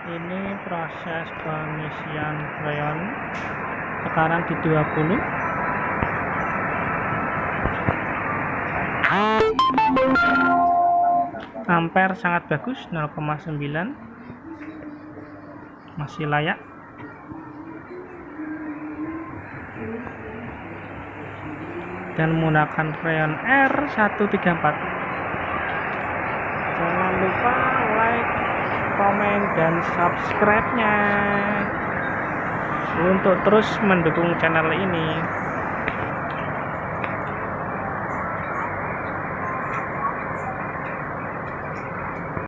Ini proses pengisian freon tekanan di 20. Ampere sangat bagus, 0,9, masih layak. Dan menggunakan freon R134. Jangan lupa like, komen, dan subscribe-nya untuk terus mendukung channel ini.